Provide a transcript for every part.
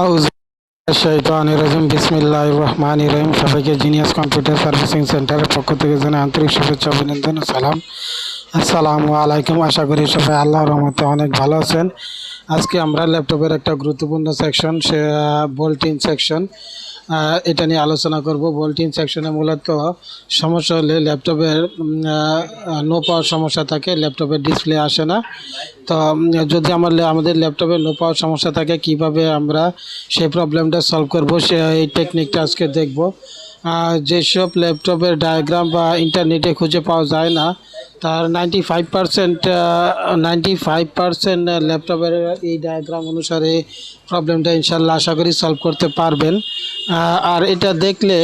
আউযু শাইতানির রাজিম বিসমিল্লাহির রহমানির রহিম। সবাইকে জিনিয়াস কম্পিউটার সার্ভিসিং সেন্টারের পক্ষ থেকে জানাই আন্তরিক শুভেচ্ছা, অভিনন্দন ও সালাম। আসসালামু আলাইকুম। আশা করি সবাই আল্লাহর রহমতে অনেক ভালো আছেন। আজকে আমরা ল্যাপটপের একটা গুরুত্বপূর্ণ সেকশন, সে বোল্টিং সেকশন, এটা নিয়ে আলোচনা করব। বোল্টিং সেকশনে মূলত সমস্যা হলে ল্যাপটপের নো পাওয়ার সমস্যা থাকে, ল্যাপটপের ডিসপ্লে আসে না। তো যদি আমাদের ল্যাপটপে লো পাওয়ার সমস্যা থাকে, কিভাবে আমরা সেই প্রবলেমটা সলভ করব, এই টেকনিকটা আজকে দেখব। যেসব ল্যাপটপের ডায়াগ্রাম বা ইন্টারনেটে খুঁজে পাওয়া যায় না, তার 95% ল্যাপটপের এই ডায়াগ্রাম অনুসারে প্রবলেমটা ইনশাল্লাহ আশা করি সলভ করতে পারবেন। আর এটা দেখলে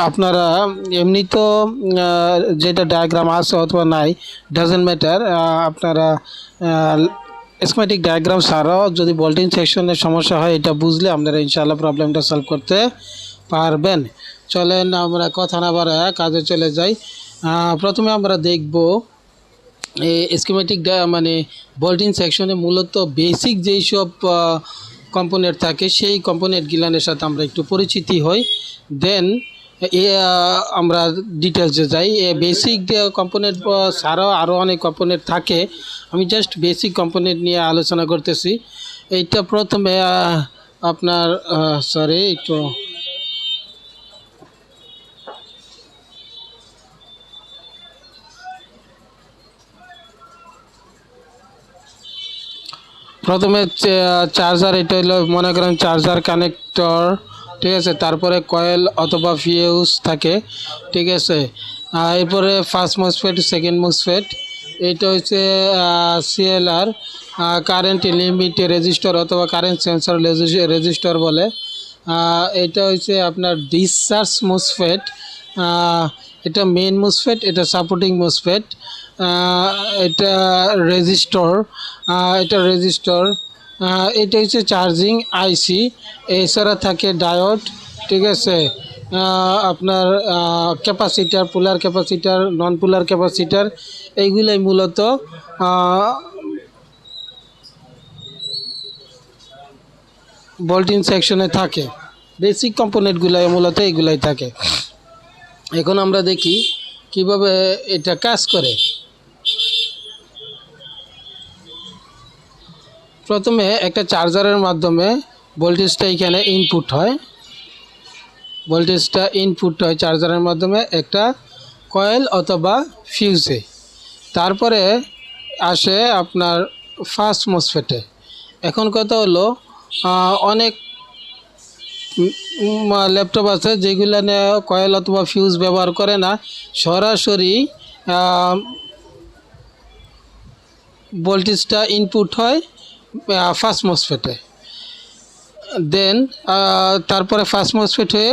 আপনারা এমনি তো যেটা ডায়াগ্রাম আছে অথবা নাই, ডাজেন্ট ম্যাটার, আপনারা স্কিমেটিক ডায়াগ্রাম ছাড়াও যদি বোল্টিং সেকশনের সমস্যা হয়, এটা বুঝলে আপনারা ইনশাআল্লাহ প্রবলেমটা সলভ করতে পারবেন। চলেন আমরা কথা না বাড়ায় কাজে চলে যাই। প্রথমে আমরা দেখব স্কিমেটিক মানে বোল্টিং সেকশনে মূলত বেসিক যেই সব কম্পোনেন্ট থাকে, সেই কম্পোনেন্টগুলোর সাথে আমরা একটু পরিচিতি হই, দেন আমরা ডিটেলসে যাই। বেসিক কম্পোনেন্ট ছাড়াও আরও অনেক কম্পোনেন্ট থাকে, আমি জাস্ট বেসিক কম্পোনেন্ট নিয়ে আলোচনা করতেছি। এইটা প্রথমে আপনার একটু প্রথমে চার্জার, এটা হলো মনে করেন চার্জার কানেক্টর, ঠিক আছে। তারপরে কয়েল অথবা ফিউজ থাকে, ঠিক আছে। এরপরে ফার্স্ট মসফেট, সেকেন্ড মসফেট, এটা হচ্ছে সিএলআর, কারেন্ট লিমিট রেজিস্টার অথবা কারেন্ট সেন্সর রেজিস্টার বলে। এটা হচ্ছে আপনার ডিসচার্জ মসফেট, এটা মেইন মসফেট, এটা সাপোর্টিং মসফেট, এটা রেজিস্টর, এটা হচ্ছে চার্জিং আইসি। এছাড়া থাকে ডায়োড, ঠিক আছে। আপনার ক্যাপাসিটার, পোলার ক্যাপাসিটার, নন পোলার ক্যাপাসিটার, এইগুলাই মূলত বোল্টিং সেকশনে থাকে। বেসিক কম্পোনেন্টগুলাই মূলত এইগুলাই থাকে। এখন আমরা দেখি কিভাবে এটা কাজ করে। প্রথমে একটা চার্জারের মাধ্যমে ভোল্টেজটা এখানে ইনপুট হয়, চার্জারের মাধ্যমে একটা কয়েল অথবা ফিউজে। তারপরে আসে আপনার ফার্স্ট মসফেটে। এখন কথা হলো, অনেক ল্যাপটপ আছে যেগুলো কয়েল অথবা ফিউজ ব্যবহার করে না, সরাসরি ভোল্টেজটা ইনপুট হয় ফার্স্ট মসফেটে। দেন তারপরে ফার্স্ট মসফেট হয়ে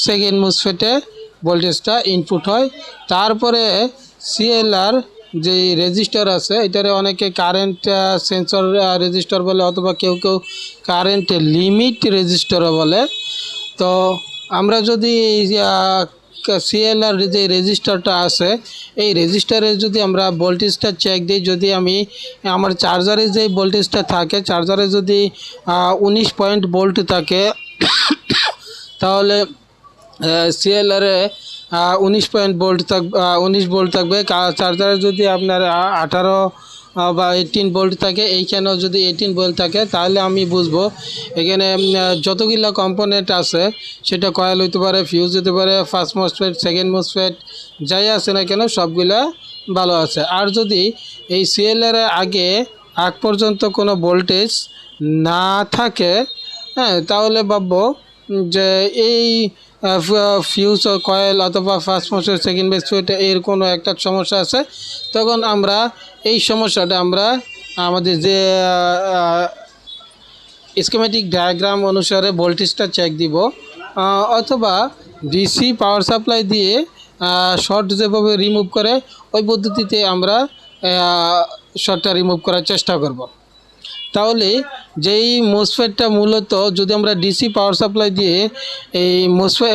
সেকেন্ড মসফেটে ভোল্টেজটা ইনপুট হয়। তারপরে সিএলআর যে রেজিস্টার আছে, এটারে অনেকে কারেন্ট সেন্সর রেজিস্টার বলে, অথবা কেউ কেউ কারেন্ট লিমিট রেজিস্টারও বলে। তো আমরা যদি সিএলআর যে রেজিস্টারটা আছে, এই রেজিস্টারে যদি আমরা ভোল্টেজটা চেক দিই, যদি আমার চার্জারে যে ভোল্টেজটা থাকে, চার্জারে যদি 19 পয়েন্ট ভোল্ট থাকে, তাহলে সিএলআরে 19 ভোল্ট থাকবে। চার্জারে যদি আপনার 18 বা 18 ভোল্ট থাকে, এইখানেও যদি 18 ভোল্ট থাকে, তাহলে আমি বুঝবো এখানে যতগুলো কম্পোনেন্ট আছে, সেটা কয়েল হতে পারে, ফিউজ হতে পারে, ফার্স্ট মসফেট, সেকেন্ড মসফেট, যাই আছে না কেন সবগুলা ভালো আছে। আর যদি এই সিএলআর আগ পর্যন্ত কোনো ভোল্টেজ না থাকে, হ্যাঁ, তাহলে ভাববো যে এই ফিউজ কয়েল অথবা ফার্স্ট মসফেট, সেকেন্ড মসফেট এর কোনো একটা সমস্যা আছে। তখন আমরা এই সমস্যাটা আমাদের যে স্কিমেটিক ডায়াগ্রাম অনুসারে ভোল্টেজটা চেক দিব, অথবা ডিসি পাওয়ার সাপ্লাই দিয়ে শর্ট যেভাবে রিমুভ করে, ওই পদ্ধতিতে আমরা শর্টটা রিমুভ করার চেষ্টা করব। তাহলে যেই মোসফেটটা মূলত যদি আমরা ডিসি পাওয়ার সাপ্লাই দিয়ে এই মোসফেট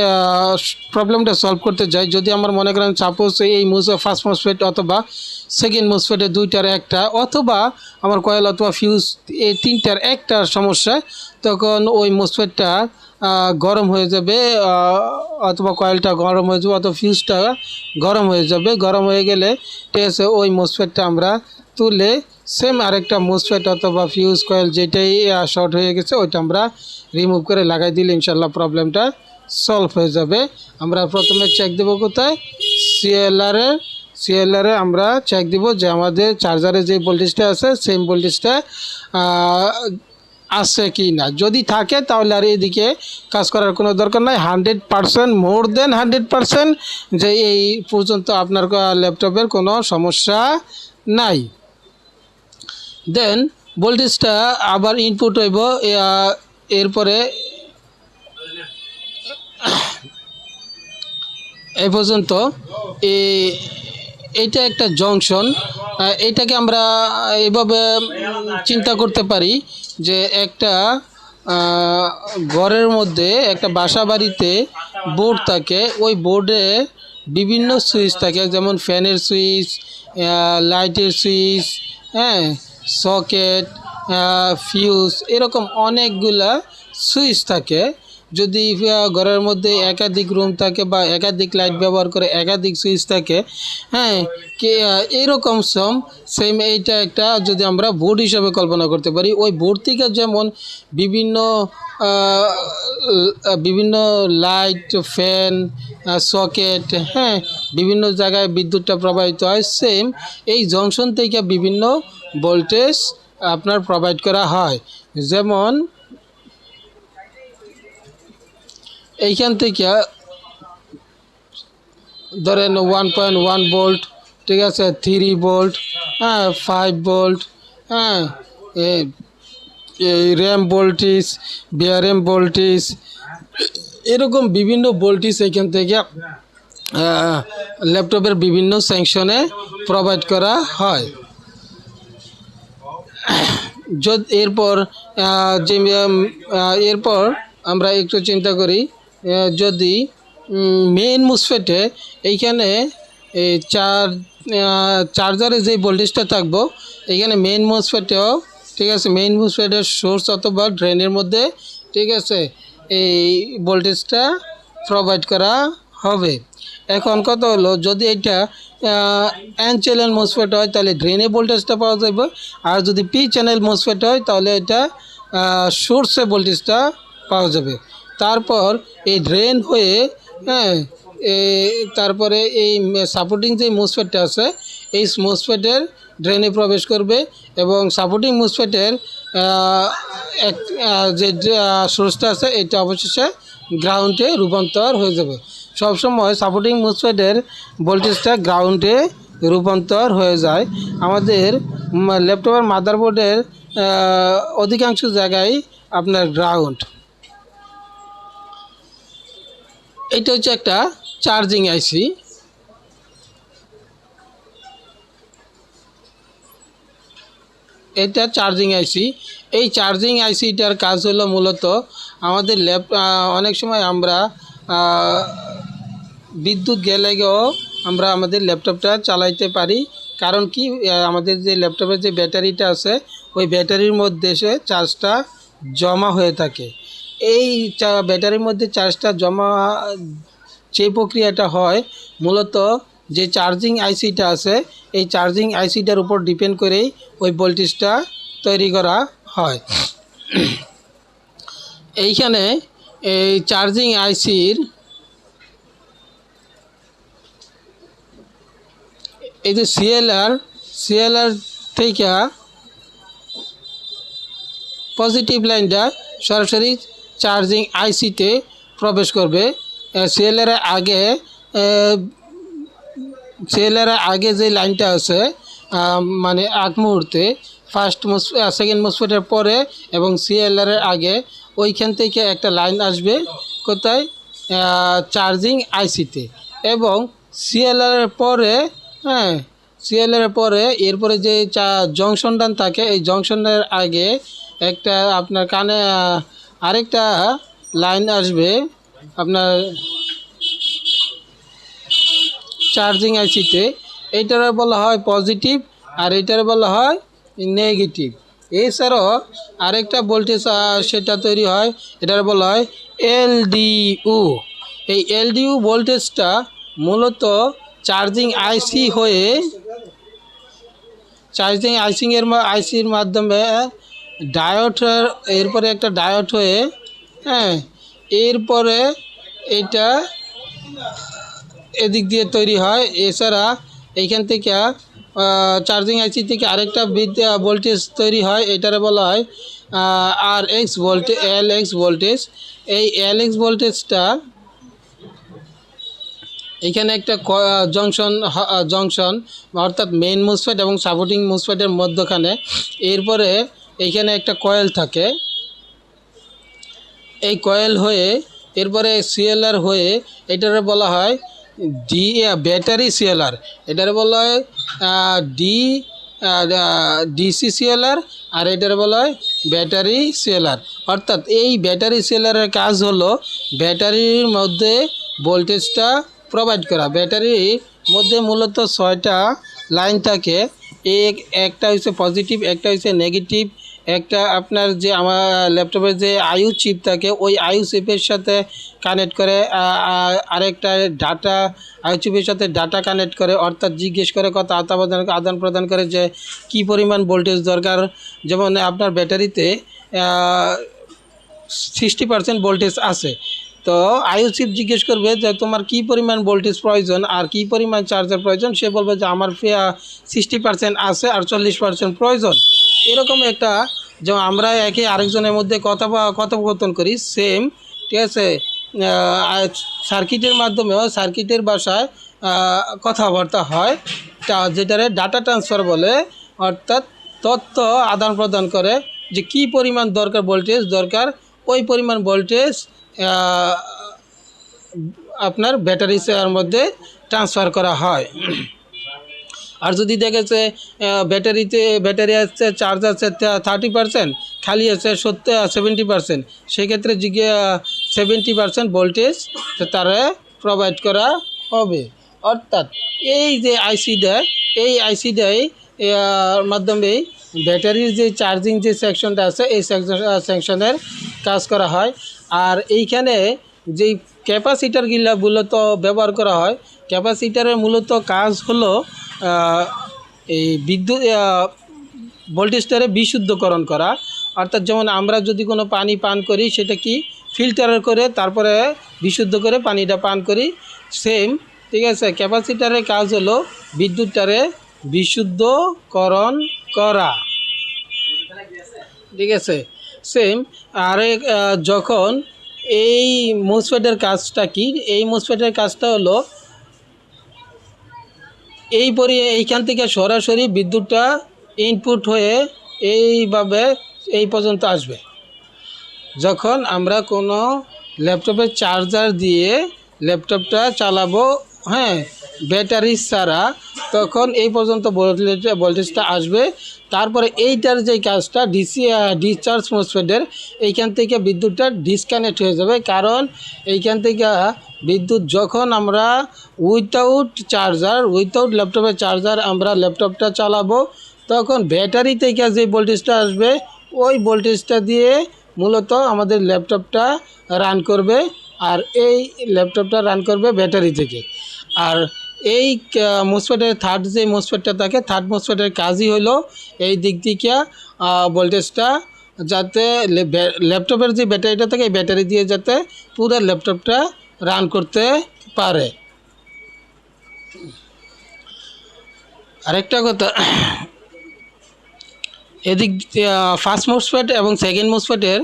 প্রবলেমটা সলভ করতে যাই, যদি আমার মনে করেন সাপোজ এই ফার্স্ট মোসফেট অথবা সেকেন্ড মোসফেটে দুইটার একটা, অথবা আমার কয়েল অথবা ফিউজ এই তিনটার একটা সমস্যা, তখন ওই মোসফেটটা গরম হয়ে যাবে, অথবা কয়েলটা গরম হয়ে যাবে, অথবা ফিউজটা গরম হয়ে যাবে। গরম হয়ে গেলে ঠিক আছে, ওই মোসফেটটা আমরা তুলে সেম আরেকটা মোসফেট অথবা ফিউজ কয়েল যেটাই শর্ট হয়ে গেছে ওইটা আমরা রিমুভ করে লাগাই দিলে ইনশাল্লাহ প্রবলেমটা সলভ হয়ে যাবে। আমরা প্রথমে চেক দেবো কোথায়, সিএলআরে আমরা চেক দিব যে আমাদের চার্জারে যে ভোল্টেজটা আছে সেম ভোল্টেজটা আছে কি না। যদি থাকে তাহলে আর এদিকে কাজ করার কোনো দরকার নাই। 100% মোর দেন 100% যে এই পর্যন্ত আপনার ল্যাপটপের কোনো সমস্যা নাই। দেন ভোল্টেজটা আবার ইনপুট হইব, এরপরে এই পর্যন্ত এইটা একটা জংশন। এইটাকে আমরা এইভাবে চিন্তা করতে পারি যে একটা ঘরের মধ্যে একটা বাসা বাড়িতে বোর্ড থাকে, ওই বোর্ডে বিভিন্ন সুইচ থাকে, যেমন ফ্যানের সুইচ, লাইটের সুইচ, হ্যাঁ, সকেট, ফিউজ, এরকম অনেকগুলা সুইচ থাকে। যদি ঘরের মধ্যে একাধিক রুম থাকে বা একাধিক লাইট ব্যবহার করে একাধিক সুইচ থাকে, হ্যাঁ, এইরকম সেম এইটা একটা যদি আমরা বোর্ড হিসাবে কল্পনা করতে পারি। ওই বোর্ড থেকে যেমন বিভিন্ন বিভিন্ন লাইট, ফ্যান, সকেট, হ্যাঁ, বিভিন্ন জায়গায় বিদ্যুৎটা প্রবাহিত হয়, সেম এই জংশন থেকে বিভিন্ন ভোল্টেজ আপনার প্রোভাইড করা হয়। যেমন এইখান থেকে ধরেন 1.1 ভোল্ট, ঠিক আছে, 3 ভোল্ট, হ্যাঁ, 5 ভোল্ট, হ্যাঁ, এই র্যাম ভোল্টেজ, বিআরএম ভোল্টেজ, এরকম বিভিন্ন ভোল্টেজ এইখান থেকে ল্যাপটপের বিভিন্ন সেকশনে প্রোভাইড করা হয়। এরপর এরপর আমরা একটু চিন্তা করি, যদি মেইন মুসফেটে এইখানে চার্জারে যে ভোল্টেজটা থাকবো, এইখানে মেইন মুসফেটেও, ঠিক আছে, মেইন মুসফেটের সোর্স অথবা ড্রেনের মধ্যে, ঠিক আছে, এই ভোল্টেজটা প্রোভাইড করা হবে। এখন কথা হলো, যদি এটা এন চ্যানেল মোসফেট হয় তাহলে ড্রেনে ভোল্টেজটা পাওয়া যাবে, আর যদি পি চ্যানেল মোসফেট হয় তাহলে এটা সোর্সে ভোল্টেজটা পাওয়া যাবে। তারপর এই ড্রেন হয়ে, হ্যাঁ, তারপরে এই সাপোর্টিং যে মোসফেটটা আছে এই মোসফেটের ড্রেনে প্রবেশ করবে, এবং সাপোর্টিং মোসফেটের যে সোর্সটা আছে এটা অবশেষে গ্রাউন্ডে রূপান্তর হয়ে যাবে। সবসময় সাপোর্টিং মোসফেটের ভোল্টেজটা গ্রাউন্ডে রূপান্তর হয়ে যায়। আমাদের ল্যাপটপের মাদারবোর্ডের অধিকাংশ জায়গায় আপনার গ্রাউন্ড। এটা হচ্ছে একটা চার্জিং আইসি। এটা চার্জিং আইসি। এই চার্জিং আইসিটার কাজ হলো মূলত আমাদের অনেক সময় আমরা বিদ্যুৎ গেলেও আমরা আমাদের ল্যাপটপটা চালাইতে পারি। কারণ কি, আমাদের যে ল্যাপটপের যে ব্যাটারিটা আছে ওই ব্যাটারির মধ্যে সে চার্জটা জমা হয়ে থাকে। এই ব্যাটারির মধ্যে চার্জটা জমা যে প্রক্রিয়াটা হয় মূলত যে চার্জিং আইসিটা আছে এই চার্জিং আইসিটার উপর ডিপেন্ড করেই ওই ভোল্টেজটা তৈরি করা হয়। এইখানে এই চার্জিং আইসির এই যে সিএলআর থেকে পজিটিভ লাইনটা সরাসরি চার্জিং আইসিতে প্রবেশ করবে। সিএলআর আগে যে লাইনটা আছে, মানে আগ মুহূর্তে সেকেন্ড মোসফেটের পরে এবং সিএলআর আগে ওইখান থেকে একটা লাইন আসবে কোথায়, চার্জিং আইসিতে, এবং সিএলআর পরে, হ্যাঁ, সিএলআর পরে এরপরে যে জংশনটা থাকে এই জংশনের আগে একটা আপনার কানে আরেকটা লাইন আসবে আপনার চার্জিং আইসিতে, এইটার বলা হয় পজিটিভ আর এইটার বলা হয় নেগেটিভ। এছাড়াও আরেকটা ভোল্টেজ সেটা তৈরি হয়, এটার বলা হয় এলডিইউ। এই এলডিইউ ভোল্টেজটা মূলত চার্জিং আইসি হয়ে আইসির মাধ্যমে ডায়োড, এরপরে একটা ডায়োড হয়ে, হ্যাঁ, এরপরে এটা এদিক দিয়ে তৈরি হয়। এছাড়া এইখান থেকে চার্জিং আইসি থেকে আরেকটা ভোল্টেজ তৈরি হয়, এটারে বলা হয় আর এক্স ভোল্টেজ, এলএক্স ভোল্টেজ। এই এলএক্স ভোল্টেজটা এইখানে একটা জংশন অর্থাৎ মেইন মুসফেট এবং সাপোর্টিং মুসফেটের মধ্যখানে, এরপরে এইখানে একটা কয়েল থাকে। এই কয়েল হয়ে এরপরে সিএলআর হয়ে এটারে বলা হয় ব্যাটারি সিএলআর, এটারে বলা হয় ডিসি সিএলআর, আর এটারে বলা হয় ব্যাটারি সিএলআর। অর্থাৎ এই ব্যাটারি সিএলআরের কাজ হলো ব্যাটারির মধ্যে ভোল্টেজটা প্রোভাইড করা। ব্যাটারির মধ্যে মূলত 6টা লাইন থাকে, একটা হচ্ছে পজিটিভ, একটা হচ্ছে নেগেটিভ, একটা আপনার যে আমার ল্যাপটপের যে আইউ চিপ থাকে ওই আইউ চিপের সাথে কানেক্ট করে, আরেকটা ডাটা আইউ চিপের সাথে ডাটা কানেক্ট করে, অর্থাৎ জিজ্ঞেস করে কথা আদান প্রদান করে যে কি পরিমাণ ভোল্টেজ দরকার। যেমন আপনার ব্যাটারিতে 60% ভোল্টেজ আছে, তো আইউ চিপ জিজ্ঞেস করবে যে তোমার কি পরিমাণ ভোল্টেজ প্রয়োজন আর কি পরিমাণ চার্জার প্রয়োজন। সে বলবে যে আমার 60% আছে আর 40% প্রয়োজন। এরকম একটা, যেমন আমরা একে আরেকজনের মধ্যে কথোপকথন করি সেম, ঠিক আছে, সার্কিটের মাধ্যমেও সার্কিটের ভাষায় কথাবার্তা হয়, যেটারে ডাটা ট্রান্সফার বলে। অর্থাৎ তথ্য আদান প্রদান করে যে কি পরিমাণ ভোল্টেজ দরকার, ওই পরিমাণ ভোল্টেজ আপনার ব্যাটারি সেলের মধ্যে ট্রান্সফার করা হয়। আর যদি দেখেছে ব্যাটারি আছে, চার্জ আছে 30%, খালি আছে 70% সেক্ষেত্রে 70% ভোল্টেজ তারা প্রোভাইড করা হবে। অর্থাৎ এই যে এই আইসিটাই মাধ্যমে ব্যাটারির যে চার্জিং যে সেকশনটা আছে এই সেকশনের কাজ করা হয়। আর এইখানে যেই ক্যাপাসিটারগুলো মূলত ব্যবহার করা হয়, ক্যাপাসিটারের মূলত কাজ হলো এই বিদ্যুৎ ভোল্টেজটারে বিশুদ্ধকরণ করা। অর্থাৎ যেমন আমরা যদি কোনো পানি পান করি সেটা কি ফিল্টার করে তারপরে বিশুদ্ধ করে পানিটা পান করি, সেম, ঠিক আছে, ক্যাপাসিটারের কাজ হলো বিদ্যুৎটারে বিশুদ্ধকরণ করা, ঠিক আছে, সেম। আরেক যখন এই মোসফেটের কাজটা কি, এই মোসফেটের কাজটা হলো এইখান থেকে সরাসরি বিদ্যুৎটা ইনপুট হয়ে এইভাবে এই পর্যন্ত আসবে। যখন আমরা কোনো ল্যাপটপের চার্জার দিয়ে ল্যাপটপটা চালাবো, হ্যাঁ, ব্যাটারি ছাড়া, তখন এই পর্যন্ত ভোল্টেজটা আসবে। তারপরে এইটার যে কাজটা ডিসচার্জ মোসফেটের, এইখান থেকে বিদ্যুৎটা ডিসকানেক্ট হয়ে যাবে। কারণ এইখান থেকে বিদ্যুৎ যখন আমরা উইথাউট ল্যাপটপের চার্জার আমরা ল্যাপটপটা চালাবো, তখন ব্যাটারি থেকে যে ভোল্টেজটা আসবে ওই ভোল্টেজটা দিয়ে মূলত আমাদের ল্যাপটপটা রান করবে, আর এই ল্যাপটপটা রান করবে ব্যাটারি থেকে। আর এই মোসফেটের যে মোসফেটটা থাকে, থার্ড মোসফেটের কাজই হলো এই দিক থেকে ভোল্টেজটা যাতে ল্যাপটপের যে ব্যাটারিটা থাকে এই ব্যাটারি দিয়ে যাতে পুরো ল্যাপটপটা রান করতে পারে। আরেকটা কথা, এদিক ফার্স্ট মোসফেট এবং সেকেন্ড মোসফেটের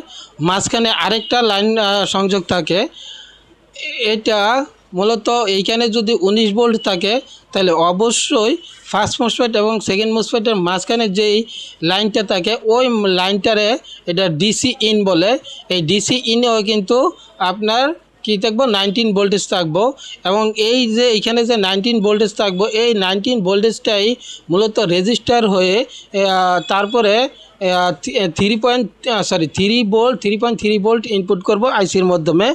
মাঝখানে আরেকটা লাইন সংযোগ থাকে। এটা মূলত এইখানে যদি 19 ভোল্ট থাকে তাহলে অবশ্যই ফার্স্ট মোসফেট এবং সেকেন্ড মোসফেটের মাঝখানে যেই লাইনটা থাকে ওই লাইনটারে এটা ডিসি ইন বলে। এই ডিসি ইনেও কিন্তু আপনার কি থাকবো 19 ভোল্টেজ থাকবো এবং এই যে এখানে যে 19 ভোল্টেজ থাকবো এই 19 ভোল্টেজটাই মূলত রেজিস্টার হয়ে তারপরে 3.3 ভোল্ট ইনপুট করব আইসির মাধ্যমে।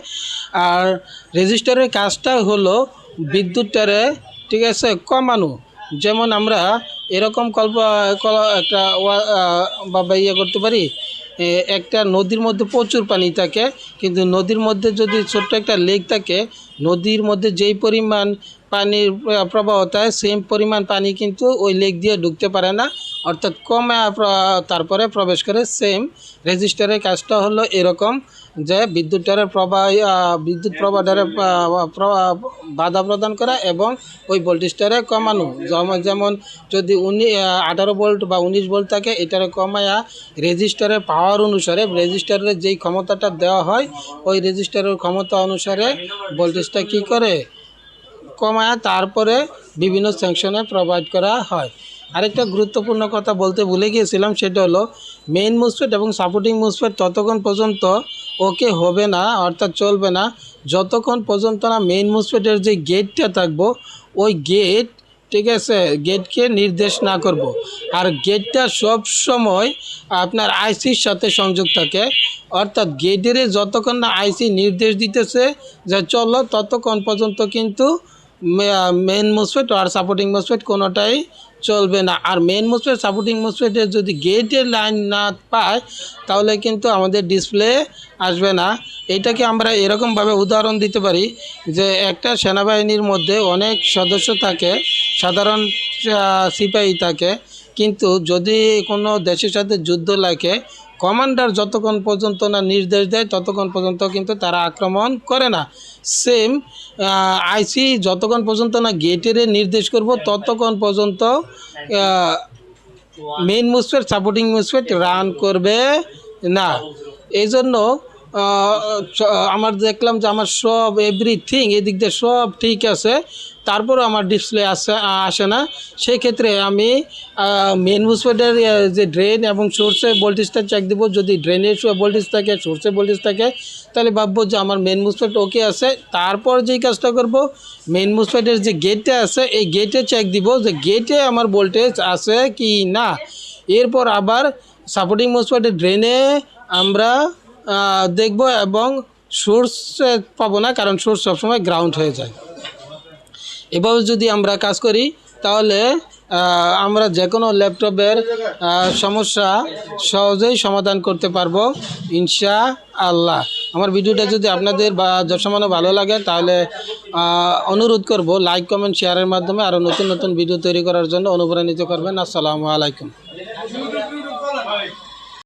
আর রেজিস্টারের কাজটা হলো বিদ্যুৎটারে ঠিক আছে কমানো। যেমন আমরা এরকম একটা বা ইয়ে করতে পারি, একটা নদীর মধ্যে প্রচুর পানি থাকে, কিন্তু নদীর মধ্যে যদি ছোট্ট একটা লেক থাকে, নদীর মধ্যে যেই পরিমাণ পানির প্রবাহ হয় সেম পরিমাণ পানি কিন্তু ওই লেক দিয়ে ঢুকতে পারে না, অর্থাৎ কমে তারপরে প্রবেশ করে। সেম রেজিস্টারের কাজটা হলো এরকম যে বিদ্যুৎ প্রবাহটারে বাধা প্রদান করা এবং ওই ভোল্টেজটারে কমানো। যেমন যদি 18 ভোল্ট বা 19 ভোল্ট থাকে, এটারে কমায়া রেজিস্টারের পাওয়ার অনুসারে রেজিস্টারের যেই ক্ষমতাটা দেওয়া হয় ওই রেজিস্টারের ক্ষমতা অনুসারে ভোল্টেজটা কী করে কমায় তারপরে বিভিন্ন সেকশনে প্রোভাইড করা হয়। আরেকটা গুরুত্বপূর্ণ কথা বলতে ভুলে গিয়েছিলাম, সেটা হলো মেইন মুসফেট এবং সাপোর্টিং মুসফেট ততক্ষণ পর্যন্ত ওকে হবে না, অর্থাৎ চলবে না, যতক্ষণ পর্যন্ত না মেইন মুসফেটের যে গেটটা থাকবো ওই গেট ঠিক আছে গেটকে নির্দেশ না করব। আর গেটটা সব সময় আপনার আইসির সাথে সংযোগ থাকে, অর্থাৎ গেটের যতক্ষণ না আইসি নির্দেশ দিতেছে যে চলো, ততক্ষণ পর্যন্ত কিন্তু মেইন মুসফেট আর সাপোর্টিং মুসফেট কোনোটাই চলবে না। আর মেইন মুসফেট সাপোর্টিং মুসফেটের যদি গেটের লাইন না পায় তাহলে কিন্তু আমাদের ডিসপ্লে আসবে না। এটাকে আমরা এরকমভাবে উদাহরণ দিতে পারি যে একটা সেনাবাহিনীর মধ্যে অনেক সদস্য থাকে, সাধারণ সিপাহী থাকে, কিন্তু যদি কোনো দেশের সাথে যুদ্ধ লাগে, কমান্ডার যতক্ষণ পর্যন্ত না নির্দেশ দেয় ততক্ষণ পর্যন্ত কিন্তু তারা আক্রমণ করে না। সেম আইসি যতক্ষণ পর্যন্ত না গেটের নির্দেশ করব ততক্ষণ পর্যন্ত মেইন মুসফেট সাপোর্টিং মুসফেট রান করবে না। এই জন্য আমার দেখলাম যে আমার সব এভরিথিং এদিক দিয়ে সব ঠিক আছে, তারপরও আমার ডিসপ্লে আসে না। সেই ক্ষেত্রে আমি মেইন মুসফেটের যে ড্রেন এবং সোর্সের ভোল্টেজটা চেক দেবো। যদি ড্রেনের ভোল্টেজ থাকে, সোর্সের ভোল্টেজ থাকে, তাহলে ভাববো যে আমার মেইন মুসফেট ওকে আছে। তারপর যেই কাজটা করব, মেইন মুসফেটের যে গেটটা আছে এই গেটে চেক দিব যে গেটে আমার ভোল্টেজ আছে কি না। এরপর আবার সাপোর্টিং মুসফেটের ড্রেনে আমরা দেখব এবং সোর্স পাবো না, কারণ সোর্স সবসময় গ্রাউন্ড হয়ে যায়। এভাবে যদি আমরা কাজ করি তাহলে আমরা যে কোনো ল্যাপটপের সমস্যা সহজেই সমাধান করতে পারবো ইনশাআল্লাহ। আমার ভিডিওটা যদি আপনাদের যৎসামান্য ভালো লাগে তাহলে অনুরোধ করব লাইক কমেন্ট শেয়ারের মাধ্যমে আরও নতুন নতুন ভিডিও তৈরি করার জন্য অনুপ্রাণিত করবেন। আসসালামু আলাইকুম।